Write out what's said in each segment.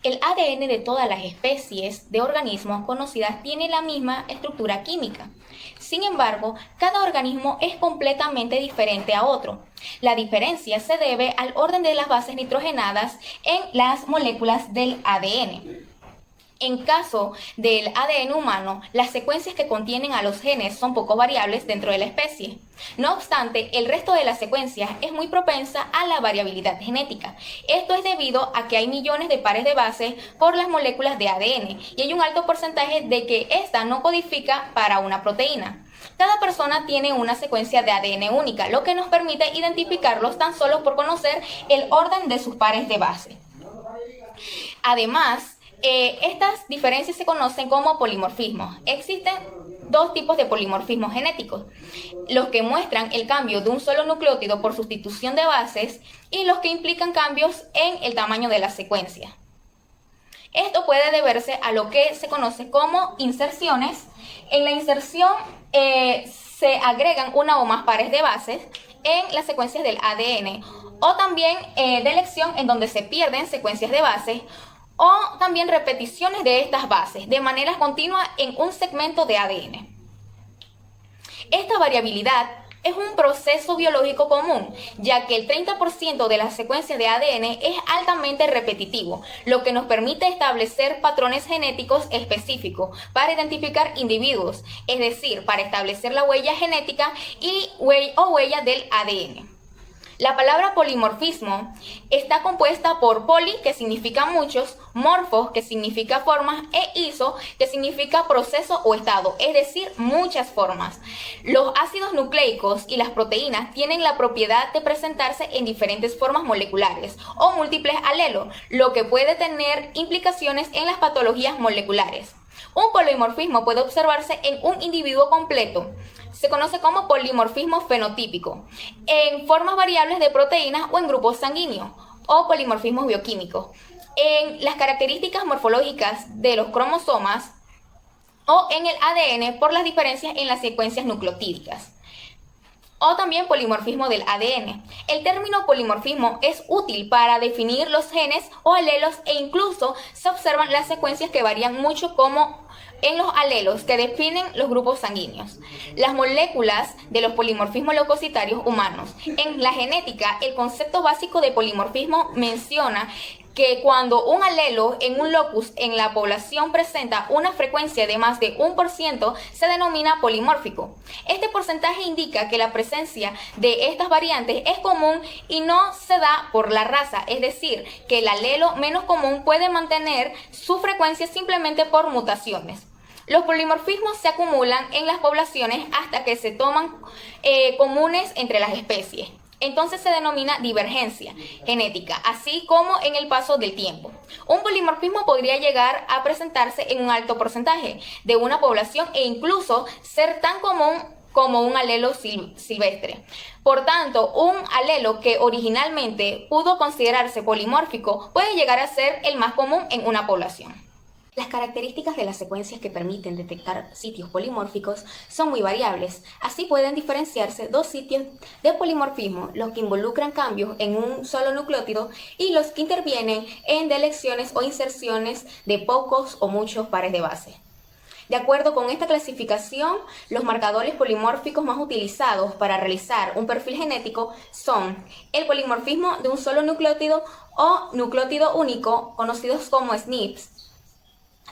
El ADN de todas las especies de organismos conocidas tiene la misma estructura química. Sin embargo, cada organismo es completamente diferente a otro. La diferencia se debe al orden de las bases nitrogenadas en las moléculas del ADN. En caso del ADN humano, las secuencias que contienen a los genes son poco variables dentro de la especie. No obstante, el resto de las secuencias es muy propensa a la variabilidad genética. Esto es debido a que hay millones de pares de bases por las moléculas de ADN y hay un alto porcentaje de que ésta no codifica para una proteína. Cada persona tiene una secuencia de ADN única, lo que nos permite identificarlos tan solo por conocer el orden de sus pares de base. Además, estas diferencias se conocen como polimorfismos. Existen dos tipos de polimorfismos genéticos: los que muestran el cambio de un solo nucleótido por sustitución de bases y los que implican cambios en el tamaño de la secuencia. Esto puede deberse a lo que se conoce como inserciones. En la inserción se agregan una o más pares de bases en las secuencias del ADN, o también delección, en donde se pierden secuencias de bases, o también repeticiones de estas bases de manera continua en un segmento de ADN. Esta variabilidad es un proceso biológico común, ya que el 30% de las secuencias de ADN es altamente repetitivo, lo que nos permite establecer patrones genéticos específicos para identificar individuos, es decir, para establecer la huella genética o huella del ADN. La palabra polimorfismo está compuesta por poli, que significa muchos, morfos, que significa formas, e iso, que significa proceso o estado, es decir, muchas formas. Los ácidos nucleicos y las proteínas tienen la propiedad de presentarse en diferentes formas moleculares o múltiples alelos, lo que puede tener implicaciones en las patologías moleculares. Un polimorfismo puede observarse en un individuo completo. Se conoce como polimorfismo fenotípico, en formas variables de proteínas o en grupos sanguíneos, o polimorfismos bioquímicos, en las características morfológicas de los cromosomas o en el ADN por las diferencias en las secuencias nucleotídicas, o también polimorfismo del ADN. El término polimorfismo es útil para definir los genes o alelos, e incluso se observan las secuencias que varían mucho, como en los alelos que definen los grupos sanguíneos. Las moléculas de los polimorfismos leucocitarios humanos. En la genética, el concepto básico de polimorfismo menciona que cuando un alelo en un locus en la población presenta una frecuencia de más de 1%, se denomina polimórfico. Este porcentaje indica que la presencia de estas variantes es común y no se da por la raza, es decir, que el alelo menos común puede mantener su frecuencia simplemente por mutaciones. Los polimorfismos se acumulan en las poblaciones hasta que se toman comunes entre las especies. Entonces se denomina divergencia genética, así como en el paso del tiempo. Un polimorfismo podría llegar a presentarse en un alto porcentaje de una población e incluso ser tan común como un alelo silvestre. Por tanto, un alelo que originalmente pudo considerarse polimórfico puede llegar a ser el más común en una población. Las características de las secuencias que permiten detectar sitios polimórficos son muy variables. Así pueden diferenciarse dos sitios de polimorfismo: los que involucran cambios en un solo nucleótido y los que intervienen en delecciones o inserciones de pocos o muchos pares de base. De acuerdo con esta clasificación, los marcadores polimórficos más utilizados para realizar un perfil genético son el polimorfismo de un solo nucleótido o nucleótido único, conocidos como SNPs.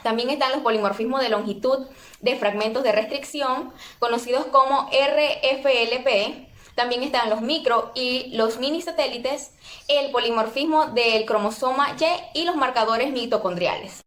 También están los polimorfismos de longitud de fragmentos de restricción, conocidos como RFLP. También están los micro y los mini satélites, el polimorfismo del cromosoma Y y los marcadores mitocondriales.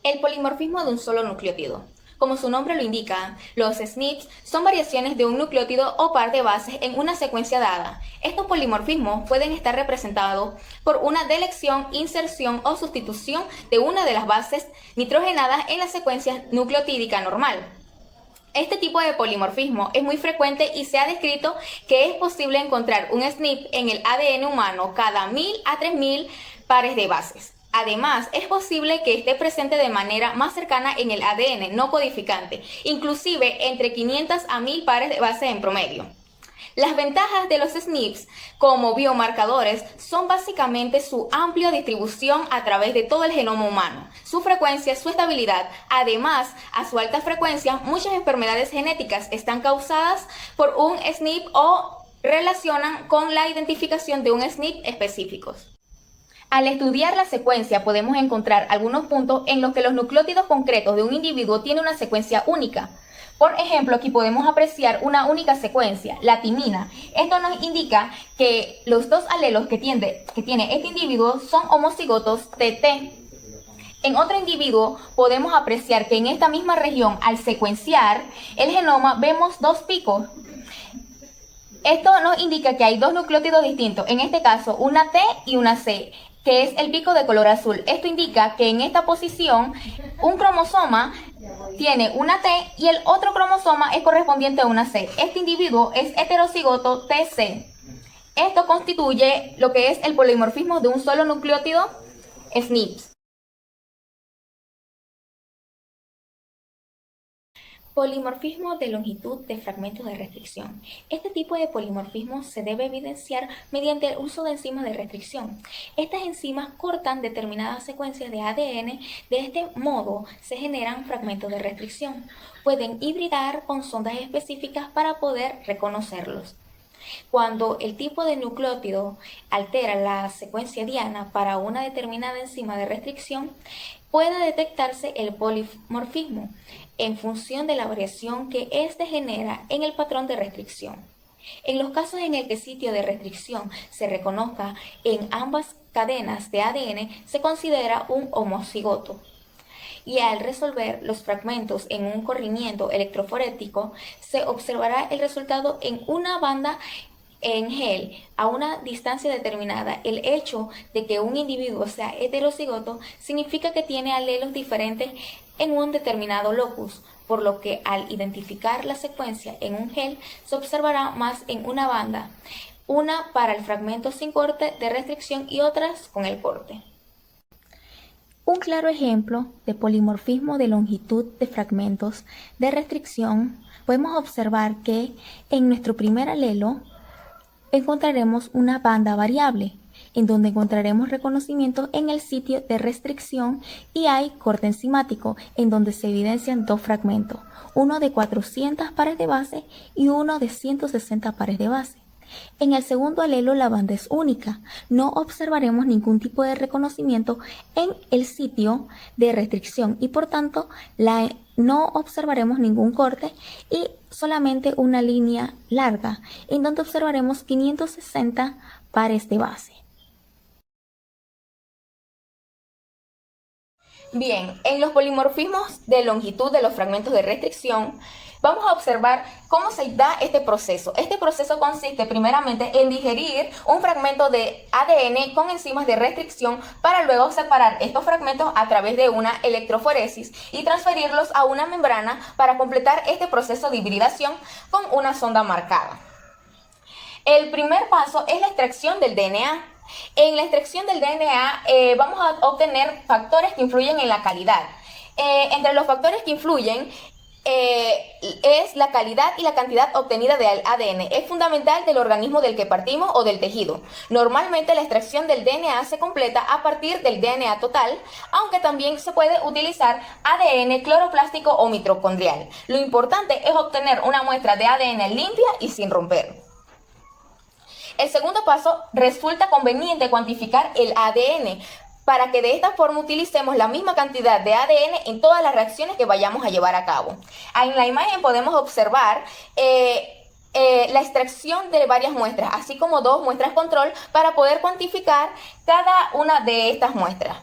El polimorfismo de un solo nucleótido. Como su nombre lo indica, los SNPs son variaciones de un nucleótido o par de bases en una secuencia dada. Estos polimorfismos pueden estar representados por una delección, inserción o sustitución de una de las bases nitrogenadas en la secuencia nucleotídica normal. Este tipo de polimorfismo es muy frecuente y se ha descrito que es posible encontrar un SNP en el ADN humano cada 1000 a 3000 pares de bases. Además, es posible que esté presente de manera más cercana en el ADN no codificante, inclusive entre 500 a 1000 pares de base en promedio. Las ventajas de los SNPs como biomarcadores son básicamente su amplia distribución a través de todo el genoma humano, su frecuencia, su estabilidad. Además, a su alta frecuencia, muchas enfermedades genéticas están causadas por un SNP o relacionan con la identificación de un SNP específico. Al estudiar la secuencia podemos encontrar algunos puntos en los que los nucleótidos concretos de un individuo tienen una secuencia única. Por ejemplo, aquí podemos apreciar una única secuencia, la timina. Esto nos indica que los dos alelos que tiene este individuo son homocigotos TT. En otro individuo podemos apreciar que en esta misma región, al secuenciar el genoma, vemos dos picos. Esto nos indica que hay dos nucleótidos distintos, en este caso una T y una C, que es el pico de color azul. Esto indica que en esta posición un cromosoma tiene una T y el otro cromosoma es correspondiente a una C. Este individuo es heterocigoto TC. Esto constituye lo que es el polimorfismo de un solo nucleótido SNPs. Polimorfismo de longitud de fragmentos de restricción. Este tipo de polimorfismo se debe evidenciar mediante el uso de enzimas de restricción. Estas enzimas cortan determinadas secuencias de ADN. De este modo se generan fragmentos de restricción. Pueden hibridar con sondas específicas para poder reconocerlos. Cuando el tipo de nucleótido altera la secuencia diana para una determinada enzima de restricción, puede detectarse el polimorfismo en función de la variación que éste genera en el patrón de restricción. En los casos en el que el sitio de restricción se reconozca en ambas cadenas de ADN, se considera un homocigoto. Y al resolver los fragmentos en un corrimiento electroforético, se observará el resultado en una banda en gel a una distancia determinada. El hecho de que un individuo sea heterocigoto significa que tiene alelos diferentes en un determinado locus, por lo que al identificar la secuencia en un gel se observará más en una banda, una para el fragmento sin corte de restricción y otras con el corte. Un claro ejemplo de polimorfismo de longitud de fragmentos de restricción, podemos observar que en nuestro primer alelo encontraremos una banda variable, en donde encontraremos reconocimiento en el sitio de restricción y hay corte enzimático, en donde se evidencian dos fragmentos, uno de 400 pares de base y uno de 160 pares de base. En el segundo alelo la banda es única, no observaremos ningún tipo de reconocimiento en el sitio de restricción y por tanto no observaremos ningún corte y solamente una línea larga en donde observaremos 560 pares de base. Bien, en los polimorfismos de longitud de los fragmentos de restricción, vamos a observar cómo se da este proceso. Este proceso consiste primeramente en digerir un fragmento de ADN con enzimas de restricción para luego separar estos fragmentos a través de una electroforesis y transferirlos a una membrana para completar este proceso de hibridación con una sonda marcada. El primer paso es la extracción del DNA. En la extracción del DNA vamos a obtener factores que influyen en la calidad. Entre los factores que influyen es la calidad y la cantidad obtenida del ADN. Es fundamental del organismo del que partimos o del tejido. Normalmente la extracción del DNA se completa a partir del DNA total, aunque también se puede utilizar ADN cloroplástico o mitocondrial. Lo importante es obtener una muestra de ADN limpia y sin romper. El segundo paso, resulta conveniente cuantificar el ADN para que de esta forma utilicemos la misma cantidad de ADN en todas las reacciones que vayamos a llevar a cabo. En la imagen podemos observar la extracción de varias muestras, así como dos muestras control para poder cuantificar cada una de estas muestras.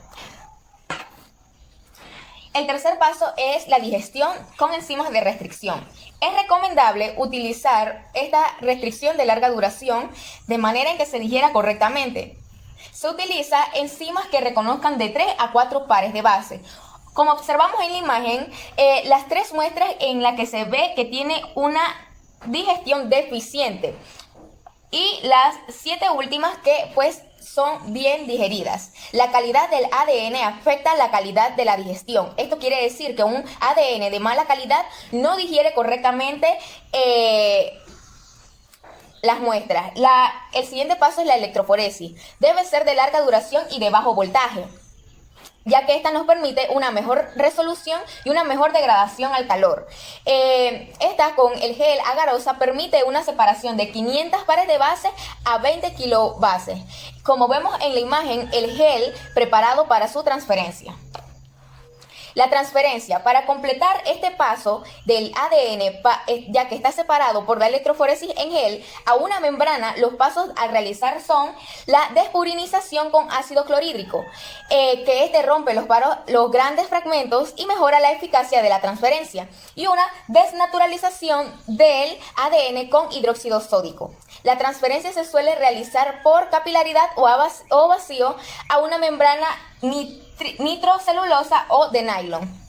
El tercer paso es la digestión con enzimas de restricción. Es recomendable utilizar esta restricción de larga duración de manera en que se digiera correctamente. Se utiliza enzimas que reconozcan de 3 a 4 pares de base. Como observamos en la imagen, las 3 muestras en las que se ve que tiene una digestión deficiente y las 7 últimas que pues son bien digeridas. La calidad del ADN afecta la calidad de la digestión. Esto quiere decir que un ADN de mala calidad no digiere correctamente las muestras. El siguiente paso es la electroforesis. Debe ser de larga duración y de bajo voltaje, ya que esta nos permite una mejor resolución y una mejor degradación al calor. Esta con el gel agarosa permite una separación de 500 pares de base a 20 kilobases. Como vemos en la imagen, el gel preparado para su transferencia. La transferencia, para completar este paso del ADN, ya que está separado por la electroforesis en gel, a una membrana, los pasos a realizar son la despurinización con ácido clorhídrico, que este rompe los grandes fragmentos y mejora la eficacia de la transferencia, y una desnaturalización del ADN con hidróxido sódico. La transferencia se suele realizar por capilaridad o vacío a una membrana nitrocelulosa o de nylon.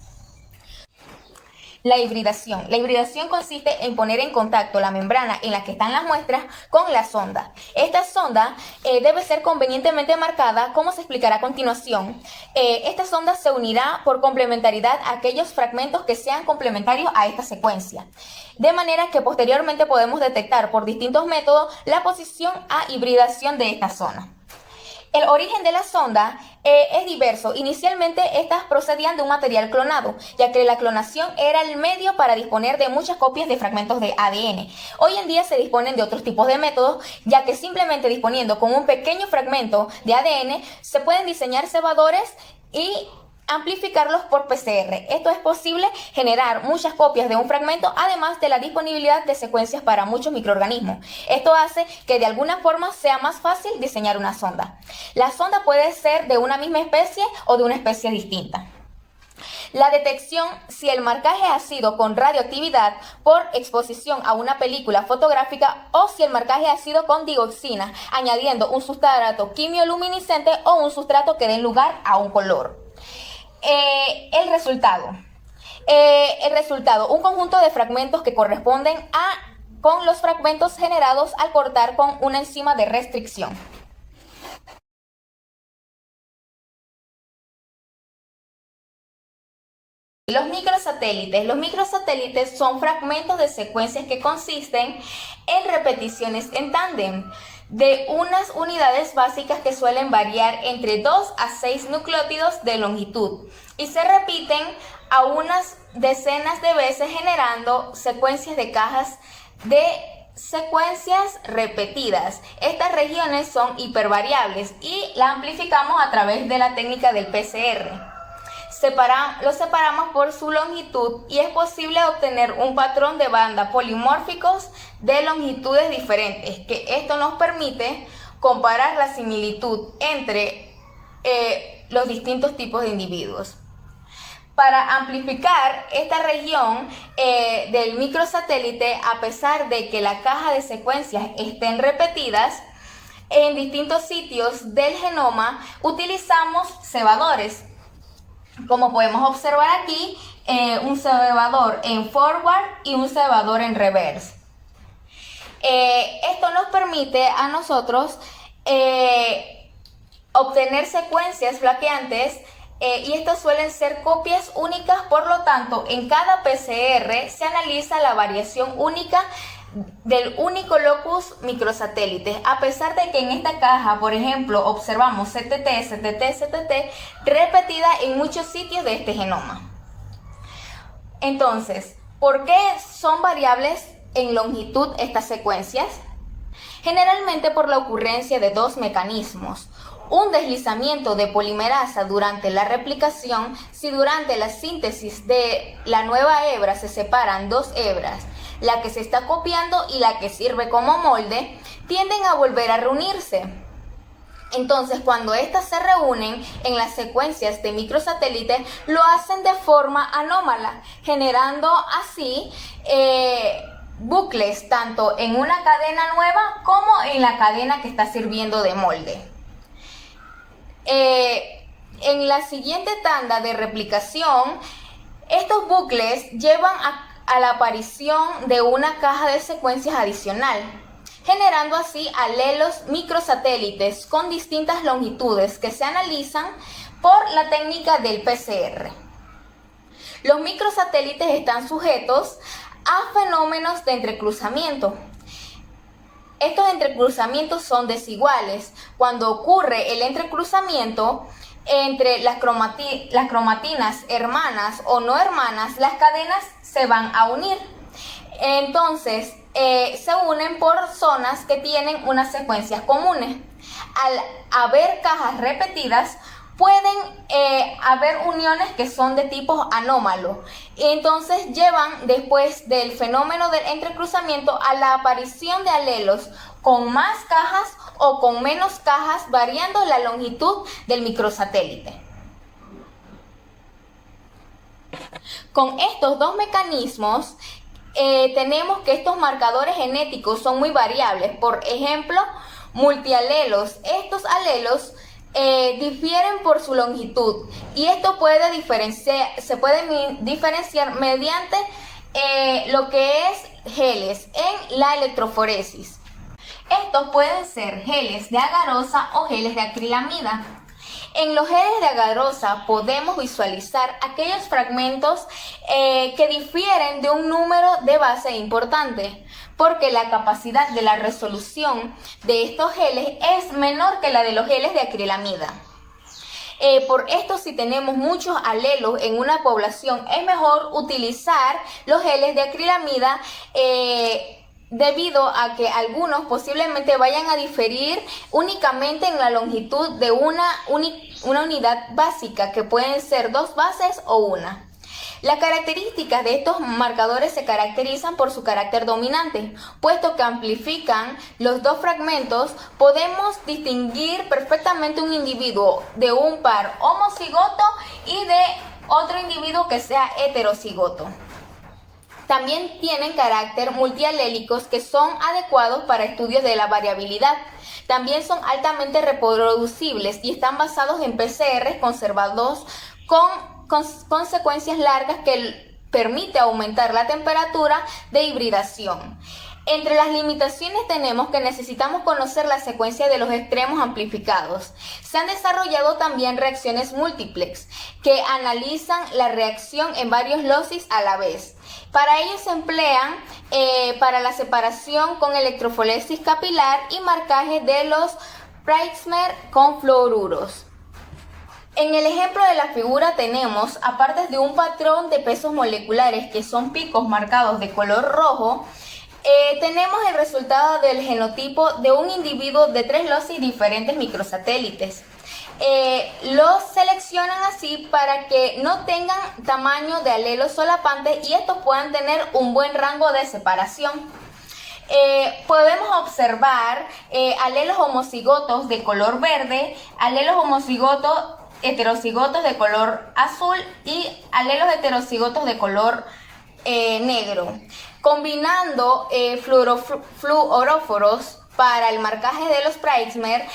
La hibridación. La hibridación consiste en poner en contacto la membrana en la que están las muestras con la sonda. Esta sonda debe ser convenientemente marcada, como se explicará a continuación. Esta sonda se unirá por complementariedad a aquellos fragmentos que sean complementarios a esta secuencia, de manera que posteriormente podemos detectar por distintos métodos la posición a hibridación de esta zona. El origen de la sonda es diverso. Inicialmente estas procedían de un material clonado, ya que la clonación era el medio para disponer de muchas copias de fragmentos de ADN. Hoy en día se disponen de otros tipos de métodos, ya que simplemente disponiendo con un pequeño fragmento de ADN se pueden diseñar cebadores y amplificarlos por PCR. Esto es posible generar muchas copias de un fragmento, además de la disponibilidad de secuencias para muchos microorganismos. Esto hace que de alguna forma sea más fácil diseñar una sonda. La sonda puede ser de una misma especie o de una especie distinta. La detección si el marcaje ha sido con radioactividad por exposición a una película fotográfica o si el marcaje ha sido con dioxina, añadiendo un sustrato quimioluminiscente o un sustrato que dé lugar a un color. El resultado, un conjunto de fragmentos que corresponden con los fragmentos generados al cortar con una enzima de restricción. Los microsatélites. Los microsatélites son fragmentos de secuencias que consisten en repeticiones en tándem de unas unidades básicas que suelen variar entre 2 a 6 nucleótidos de longitud y se repiten a unas decenas de veces generando secuencias de cajas de secuencias repetidas. Estas regiones son hipervariables y las amplificamos a través de la técnica del PCR. Los separamos por su longitud y es posible obtener un patrón de banda polimórficos de longitudes diferentes, que esto nos permite comparar la similitud entre los distintos tipos de individuos. Para amplificar esta región del microsatélite, a pesar de que la caja de secuencias estén repetidas en distintos sitios del genoma, utilizamos cebadores. Como podemos observar aquí, un cebador en forward y un cebador en reverse. Esto nos permite a nosotros obtener secuencias flaqueantes y estas suelen ser copias únicas, por lo tanto, en cada PCR se analiza la variación única del único locus microsatélite, a pesar de que en esta caja, por ejemplo, observamos CTT repetida en muchos sitios de este genoma. Entonces, ¿por qué son variables en longitud estas secuencias? Generalmente por la ocurrencia de dos mecanismos. Un deslizamiento de polimerasa durante la replicación. Si durante la síntesis de la nueva hebra se separan dos hebras, la que se está copiando y la que sirve como molde, tienden a volver a reunirse. Entonces, cuando estas se reúnen en las secuencias de microsatélite, lo hacen de forma anómala, generando así bucles tanto en una cadena nueva como en la cadena que está sirviendo de molde. En la siguiente tanda de replicación, estos bucles llevan a la aparición de una caja de secuencias adicional, generando así alelos microsatélites con distintas longitudes que se analizan por la técnica del PCR. Los microsatélites están sujetos a fenómenos de entrecruzamiento. Estos entrecruzamientos son desiguales. Cuando ocurre el entrecruzamiento entre las cromatinas hermanas o no hermanas, las cadenas se van a unir. Entonces, se unen por zonas que tienen unas secuencias comunes. Al haber cajas repetidas, pueden haber uniones que son de tipo anómalo y entonces llevan después del fenómeno del entrecruzamiento a la aparición de alelos con más cajas o con menos cajas, variando la longitud del microsatélite. Con estos dos mecanismos tenemos que estos marcadores genéticos son muy variables. Por ejemplo, multialelos. Estos alelos difieren por su longitud y esto se puede diferenciar mediante lo que es geles en la electroforesis. Estos pueden ser geles de agarosa o geles de acrilamida. En los geles de agarosa podemos visualizar aquellos fragmentos que difieren de un número de base importante, porque la capacidad de la resolución de estos geles es menor que la de los geles de acrilamida. Por esto, si tenemos muchos alelos en una población, es mejor utilizar los geles de acrilamida debido a que algunos posiblemente vayan a diferir únicamente en la longitud de una unidad básica, que pueden ser 2 bases o una. Las características de estos marcadores se caracterizan por su carácter dominante, puesto que amplifican los dos fragmentos. Podemos distinguir perfectamente un individuo de un par homocigoto y de otro individuo que sea heterocigoto. También tienen carácter multialélicos que son adecuados para estudios de la variabilidad. También son altamente reproducibles y están basados en PCRs conservados con secuencias largas que permite aumentar la temperatura de hibridación. Entre las limitaciones tenemos que necesitamos conocer la secuencia de los extremos amplificados. Se han desarrollado también reacciones múltiplex que analizan la reacción en varios locis a la vez. Para ello se emplean para la separación con electroforesis capilar y marcaje de los Pritzker con fluoruros. En el ejemplo de la figura tenemos, aparte de un patrón de pesos moleculares que son picos marcados de color rojo, tenemos el resultado del genotipo de un individuo de 3 locis diferentes microsatélites. Los seleccionan así para que no tengan tamaño de alelos solapantes y estos puedan tener un buen rango de separación. Podemos observar alelos homocigotos de color verde, alelos homocigotos heterocigotos de color azul y alelos heterocigotos de color negro. Combinando fluoróforos para el marcaje de los Pritzker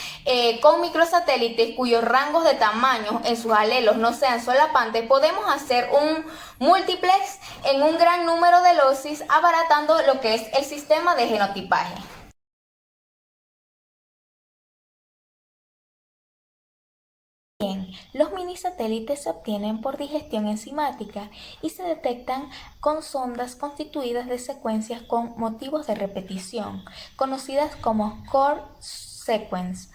con microsatélites cuyos rangos de tamaño en sus alelos no sean solapantes, podemos hacer un múltiplex en un gran número de locis, abaratando lo que es el sistema de genotipaje. Los minisatélites se obtienen por digestión enzimática y se detectan con sondas constituidas de secuencias con motivos de repetición, conocidas como core sequence.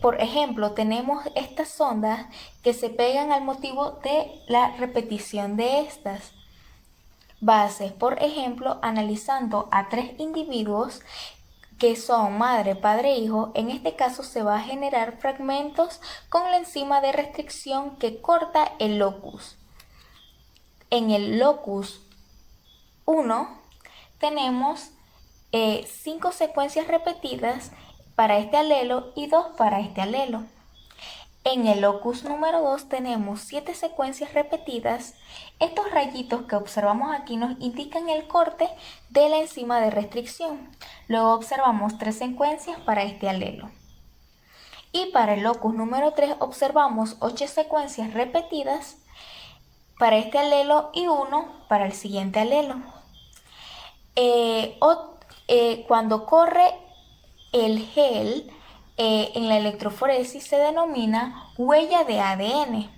Por ejemplo, tenemos estas sondas que se pegan al motivo de la repetición de estas bases. Por ejemplo, analizando a 3 individuos que son madre, padre, hijo, en este caso se va a generar fragmentos con la enzima de restricción que corta el locus. En el locus 1 tenemos 5 secuencias repetidas para este alelo y 2 para este alelo. En el locus número 2 tenemos 7 secuencias repetidas. Estos rayitos que observamos aquí nos indican el corte de la enzima de restricción. Luego observamos 3 secuencias para este alelo. Y para el locus número 3 observamos 8 secuencias repetidas para este alelo y 1 para el siguiente alelo. Cuando corre el gel en la electroforesis se denomina huella de ADN.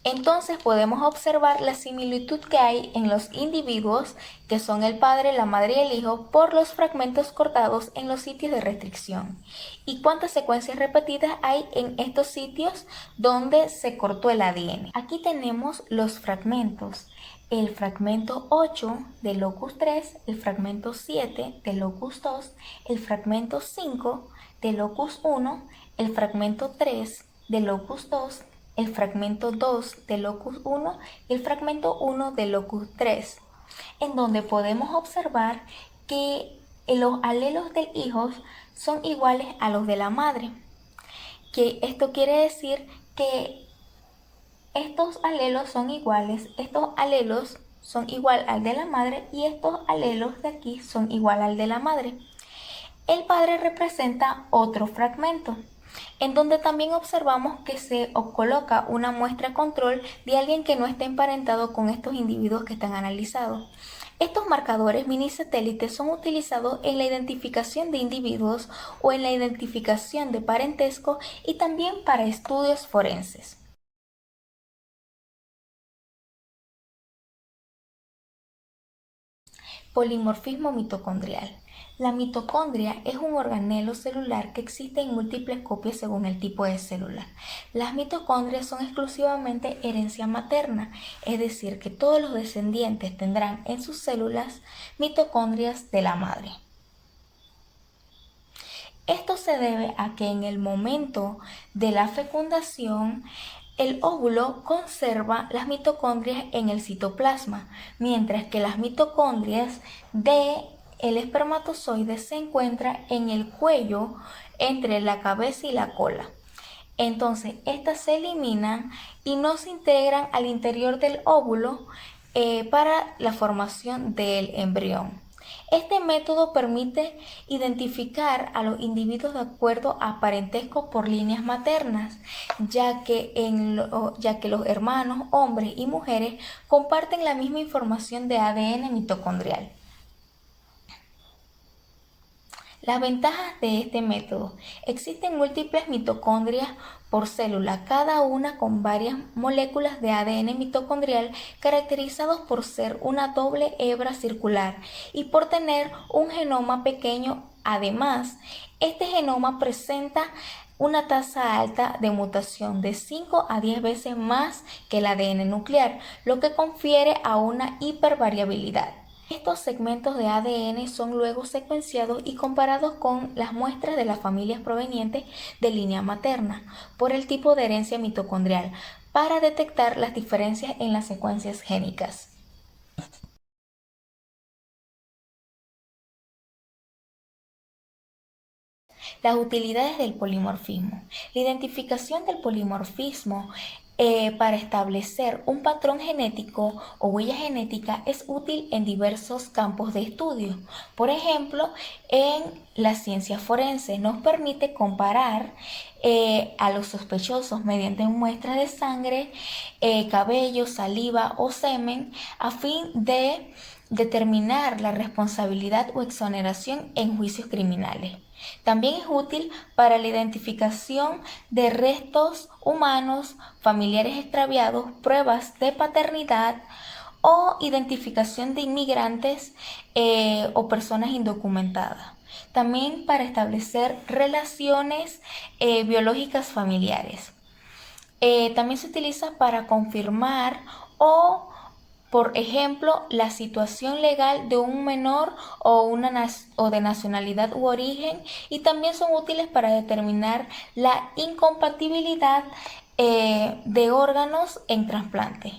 Entonces podemos observar la similitud que hay en los individuos, que son el padre, la madre y el hijo, por los fragmentos cortados en los sitios de restricción. ¿Y cuántas secuencias repetidas hay en estos sitios donde se cortó el ADN? Aquí tenemos los fragmentos. El fragmento 8 del locus 3, el fragmento 7 del locus 2, el fragmento 5 del locus 1, el fragmento 3 del locus 2, el fragmento 2 del locus 1 y el fragmento 1 del locus 3, en donde podemos observar que los alelos del hijo son iguales a los de la madre. Que esto quiere decir que estos alelos son iguales, estos alelos son igual al de la madre y estos alelos de aquí son igual al de la madre. El padre representa otro fragmento, en donde también observamos que se coloca una muestra control de alguien que no esté emparentado con estos individuos que están analizados. Estos marcadores mini satélites son utilizados en la identificación de individuos o en la identificación de parentesco y también para estudios forenses. Polimorfismo mitocondrial. La mitocondria es un organelo celular que existe en múltiples copias según el tipo de célula. Las mitocondrias son exclusivamente herencia materna, es decir, que todos los descendientes tendrán en sus células mitocondrias de la madre. Esto se debe a que en el momento de la fecundación, el óvulo conserva las mitocondrias en el citoplasma, mientras que las mitocondrias del espermatozoide se encuentran en el cuello, entre la cabeza y la cola. Entonces, estas se eliminan y no se integran al interior del óvulo para la formación del embrión. Este método permite identificar a los individuos de acuerdo a parentesco por líneas maternas, ya que los hermanos, hombres y mujeres, comparten la misma información de ADN mitocondrial. Las ventajas de este método. Existen múltiples mitocondrias por célula, cada una con varias moléculas de ADN mitocondrial caracterizados por ser una doble hebra circular y por tener un genoma pequeño. Además, este genoma presenta una tasa alta de mutación de 5 a 10 veces más que el ADN nuclear, lo que confiere a una hipervariabilidad. Estos segmentos de ADN son luego secuenciados y comparados con las muestras de las familias provenientes de línea materna por el tipo de herencia mitocondrial para detectar las diferencias en las secuencias génicas. Las utilidades del polimorfismo. La identificación del polimorfismo para establecer un patrón genético o huella genética es útil en diversos campos de estudio. Por ejemplo, en la ciencia forense nos permite comparar a los sospechosos mediante muestras de sangre, cabello, saliva o semen a fin de determinar la responsabilidad o exoneración en juicios criminales. También es útil para la identificación de restos humanos, familiares extraviados, pruebas de paternidad o identificación de inmigrantes o personas indocumentadas. También para establecer relaciones biológicas familiares. También se utiliza para confirmar por ejemplo, la situación legal de un menor o de nacionalidad u origen, y también son útiles para determinar la incompatibilidad de órganos en trasplante,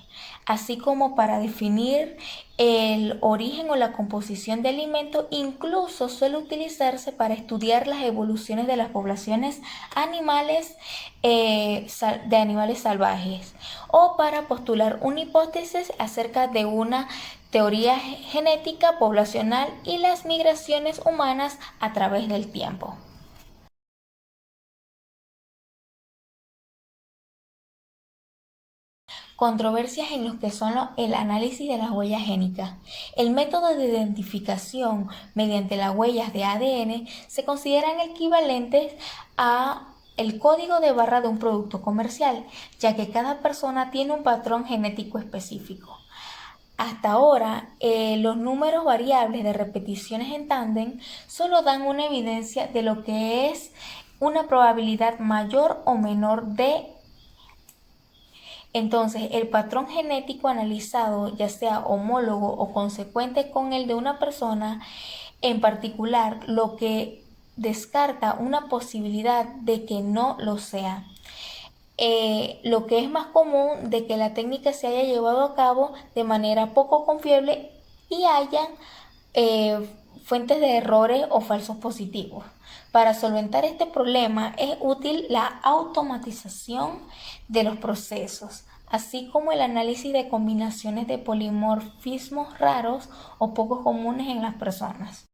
así como para definir el origen o la composición de alimentos. Incluso suele utilizarse para estudiar las evoluciones de las poblaciones animales de animales salvajes o para postular una hipótesis acerca de una teoría genética poblacional y las migraciones humanas a través del tiempo. Controversias en lo que son el análisis de las huellas génicas. El método de identificación mediante las huellas de ADN se consideran equivalentes a el código de barra de un producto comercial, ya que cada persona tiene un patrón genético específico. Hasta ahora, los números variables de repeticiones en tándem solo dan una evidencia de lo que es una probabilidad mayor o menor de. Entonces, el patrón genético analizado, ya sea homólogo o consecuente con el de una persona en particular, lo que descarta una posibilidad de que no lo sea. Lo que es más común de que la técnica se haya llevado a cabo de manera poco confiable y hayan fuentes de errores o falsos positivos. Para solventar este problema es útil la automatización de los procesos, así como el análisis de combinaciones de polimorfismos raros o poco comunes en las personas.